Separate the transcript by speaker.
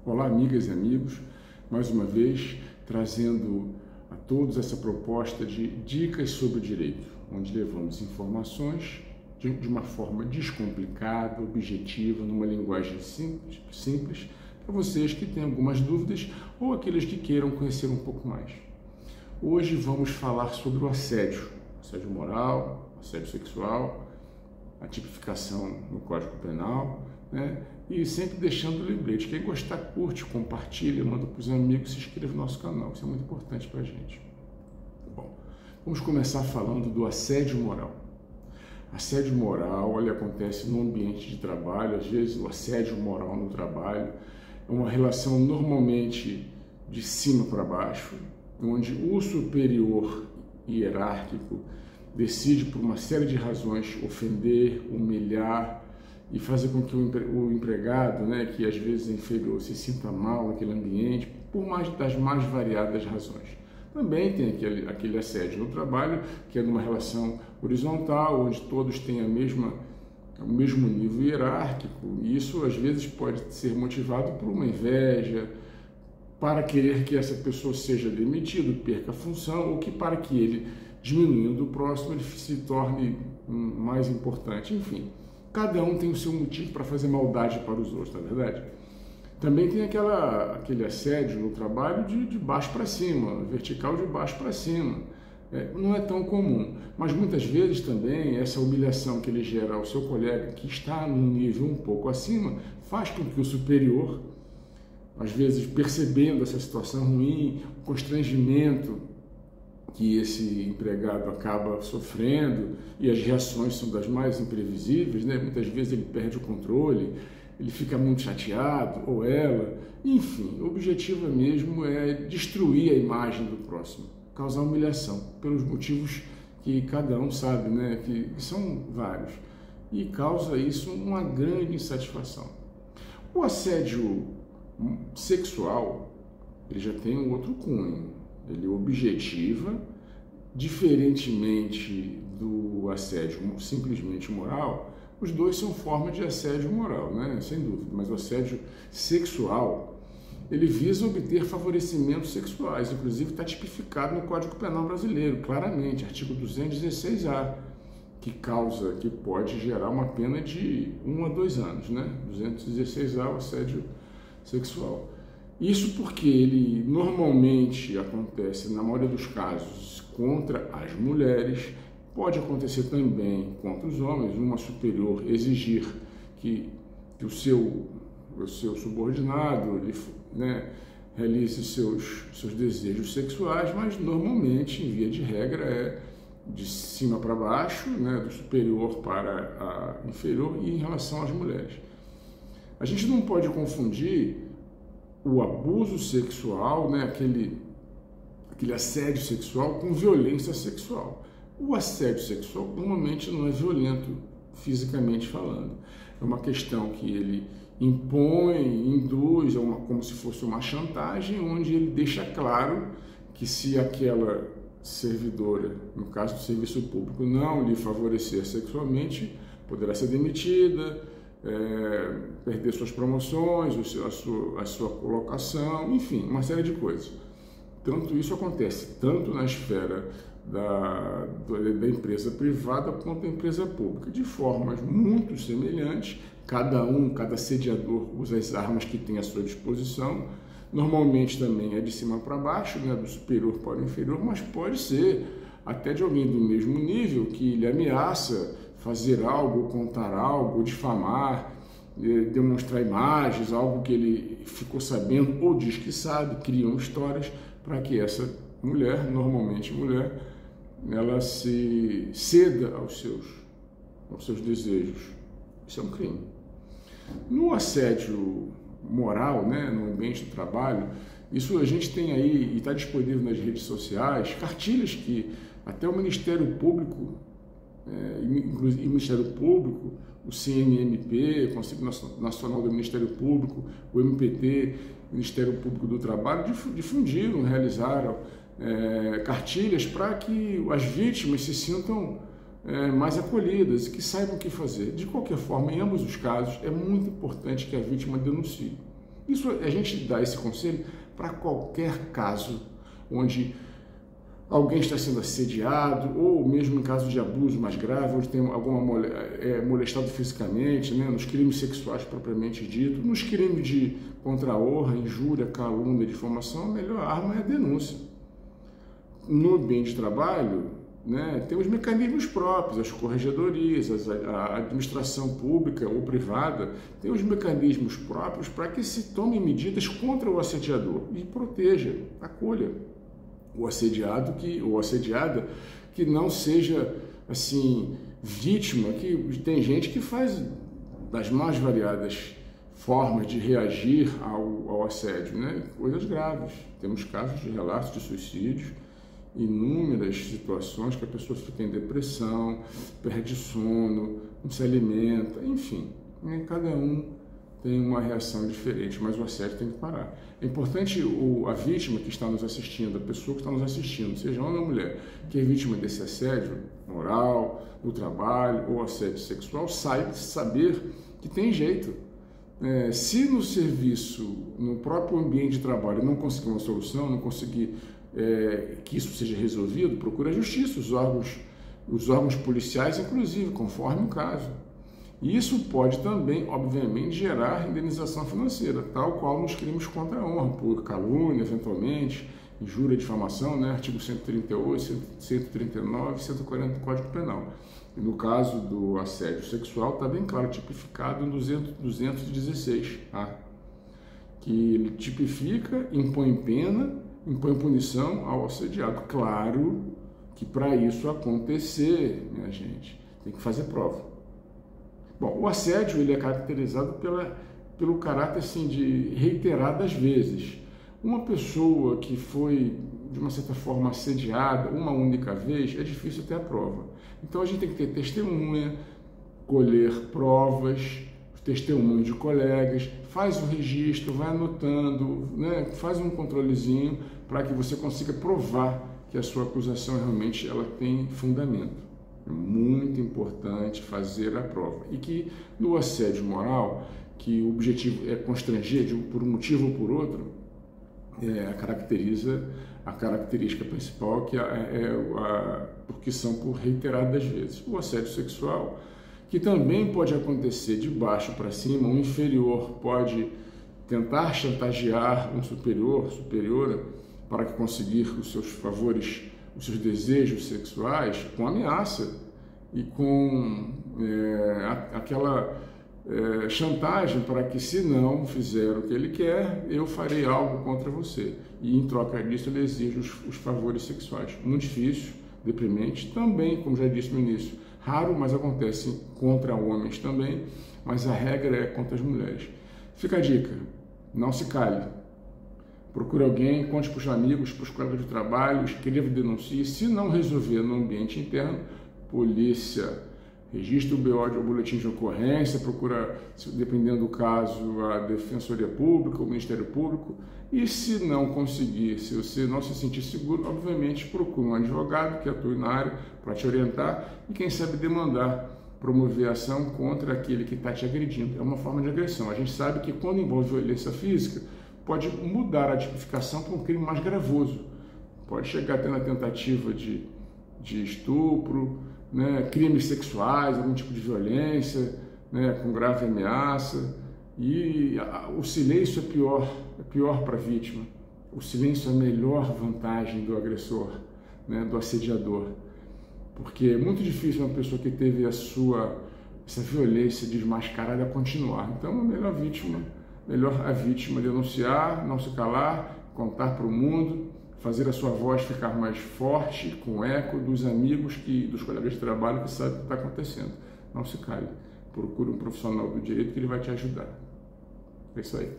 Speaker 1: Olá, amigas e amigos, mais uma vez trazendo a todos essa proposta de dicas sobre o direito, onde levamos informações de uma forma descomplicada, objetiva, numa linguagem simples para vocês que têm algumas dúvidas ou aqueles que queiram conhecer um pouco mais. Hoje vamos falar sobre o assédio moral, assédio sexual, a tipificação no Código Penal, né? E sempre deixando o lembrete, quem gostar, curte, compartilha, manda para os amigos, se inscreva no nosso canal, isso é muito importante para a gente. Bom, vamos começar falando do assédio moral. Assédio moral, ele acontece no ambiente de trabalho, às vezes o assédio moral no trabalho é uma relação normalmente de cima para baixo, onde o superior hierárquico decide por uma série de razões ofender, humilhar e fazer com que o empregado, né, que às vezes é inferior, se sinta mal naquele ambiente, das mais variadas razões. Também tem aquele assédio no trabalho, que é numa relação horizontal, onde todos têm o mesmo nível hierárquico, e isso às vezes pode ser motivado por uma inveja, para querer que essa pessoa seja demitida, perca a função, ou que para que ele, diminuindo o próximo, ele se torne mais importante. Enfim, cada um tem o seu motivo para fazer maldade para os outros, na verdade. Também tem aquele assédio no trabalho de baixo para cima, vertical de baixo para cima. Não é tão comum, mas muitas vezes também essa humilhação que ele gera ao seu colega que está num nível um pouco acima, faz com que o superior, às vezes percebendo essa situação ruim, o constrangimento que esse empregado acaba sofrendo, e as reações são das mais imprevisíveis, né? Muitas vezes ele perde o controle, ele fica muito chateado, ou ela, enfim, o objetivo mesmo é destruir a imagem do próximo, causar humilhação, pelos motivos que cada um sabe, né? Que são vários, e causa isso uma grande insatisfação. O assédio sexual, ele já tem um outro cunho, ele objetiva, diferentemente do assédio simplesmente moral. Os dois são formas de assédio moral, né? Sem dúvida, mas o assédio sexual, ele visa obter favorecimentos sexuais, inclusive está tipificado no Código Penal brasileiro, claramente, artigo 216-A, que pode gerar uma pena de 1 a 2 anos, né? 216-A, o assédio sexual. Isso porque ele normalmente acontece, na maioria dos casos, contra as mulheres, pode acontecer também contra os homens, uma superior exigir que o seu subordinado realize seus desejos sexuais, mas normalmente, em via de regra, é de cima para baixo, né, do superior para a inferior, e em relação às mulheres. A gente não pode confundir o abuso sexual, né, aquele assédio sexual, com violência sexual. O assédio sexual normalmente não é violento, fisicamente falando. É uma questão que ele impõe, induz, como se fosse uma chantagem, onde ele deixa claro que se aquela servidora, no caso do serviço público, não lhe favorecer sexualmente, poderá ser demitida, perder suas promoções, a sua colocação, enfim, uma série de coisas. Tanto isso acontece tanto na esfera da empresa privada quanto da empresa pública, de formas muito semelhantes. Cada sediador usa as armas que tem à sua disposição. Normalmente também é de cima para baixo, né, do superior para o inferior, mas pode ser até de alguém do mesmo nível que lhe ameaça fazer algo, contar algo, difamar, demonstrar imagens, algo que ele ficou sabendo ou diz que sabe, criam histórias para que essa mulher, normalmente mulher, ela se ceda aos seus desejos. Isso é um crime. No assédio moral, né, no ambiente do trabalho, isso a gente tem aí, e está disponível nas redes sociais, cartilhas que até o Ministério Público, inclusive o Ministério Público, o CNMP, o Conselho Nacional do Ministério Público, o MPT, Ministério Público do Trabalho, difundiram, realizaram cartilhas para que as vítimas se sintam mais acolhidas e que saibam o que fazer. De qualquer forma, em ambos os casos, é muito importante que a vítima denuncie. Isso a gente dá esse conselho para qualquer caso onde alguém está sendo assediado, ou mesmo em caso de abuso mais grave, onde tem alguma molestado fisicamente, né, nos crimes sexuais propriamente dito, nos crimes contra a honra, injúria, calúnia, difamação, a melhor arma é a denúncia. No ambiente de trabalho, né, tem os mecanismos próprios, as corregedorias, a administração pública ou privada tem os mecanismos próprios para que se tomem medidas contra o assediador e proteja, acolha o assediado ou assediada que não seja assim vítima, que tem gente que faz das mais variadas formas de reagir ao assédio, né? Coisas graves. Temos casos de relatos de suicídios, inúmeras situações que a pessoa fica em depressão, perde sono, não se alimenta, enfim, né? Cada um tem uma reação diferente, mas o assédio tem que parar. É importante a vítima que está nos assistindo, a pessoa que está nos assistindo, seja homem ou mulher, que é vítima desse assédio moral, no trabalho ou assédio sexual, saber que tem jeito. Se no serviço, no próprio ambiente de trabalho, não conseguir uma solução, não conseguir que isso seja resolvido, procura a justiça, os órgãos policiais, inclusive, conforme o caso. E isso pode também, obviamente, gerar indenização financeira, tal qual nos crimes contra a honra, por calúnia, eventualmente, injúria, difamação, né? Artigo 138, 139 e 140 do Código Penal. E no caso do assédio sexual, está bem claro, tipificado no 216A, que ele tipifica, impõe pena, impõe punição ao assediado. Claro que para isso acontecer, minha gente, tem que fazer prova. Bom, o assédio ele é caracterizado pelo caráter assim, de reiteradas vezes. Uma pessoa que foi, de uma certa forma, assediada uma única vez, é difícil ter a prova. Então a gente tem que ter testemunha, colher provas, testemunho de colegas, faz o registro, vai anotando, né? Faz um controlezinho para que você consiga provar que a sua acusação realmente ela tem fundamento. É muito importante fazer a prova. E que no assédio moral, que o objetivo é constranger por um motivo ou por outro, a característica principal porque são por reiteradas vezes. O assédio sexual, que também pode acontecer de baixo para cima, um inferior pode tentar chantagear um superiora, para que conseguir os seus favores, os seus desejos sexuais, com ameaça e com aquela chantagem para que, se não fizer o que ele quer, eu farei algo contra você. E em troca disso ele exige os favores sexuais. Muito difícil, deprimente, também, como já disse no início, raro, mas acontece contra homens também, mas a regra é contra as mulheres. Fica a dica, não se cale. Procure alguém, conte para os amigos, para os colegas de trabalho, escreva e denuncie. Se não resolver no ambiente interno, polícia, registra o BO, o boletim de ocorrência, procura, dependendo do caso, a Defensoria Pública, o Ministério Público. E se não conseguir, se você não se sentir seguro, obviamente procure um advogado que atue na área para te orientar e, quem sabe, demandar, promover ação contra aquele que está te agredindo. É uma forma de agressão. A gente sabe que quando envolve violência física, pode mudar a tipificação para um crime mais gravoso. Pode chegar até na tentativa de estupro, né, crimes sexuais, algum tipo de violência, né, com grave ameaça. E o silêncio é pior para a vítima. O silêncio é a melhor vantagem do agressor, né, do assediador. Porque é muito difícil uma pessoa que teve essa violência desmascarada continuar. Então, melhor a vítima denunciar, não se calar, contar para o mundo, fazer a sua voz ficar mais forte, com eco dos amigos, dos colegas de trabalho que sabem o que está acontecendo. Não se cale. Procure um profissional do direito que ele vai te ajudar. É isso aí.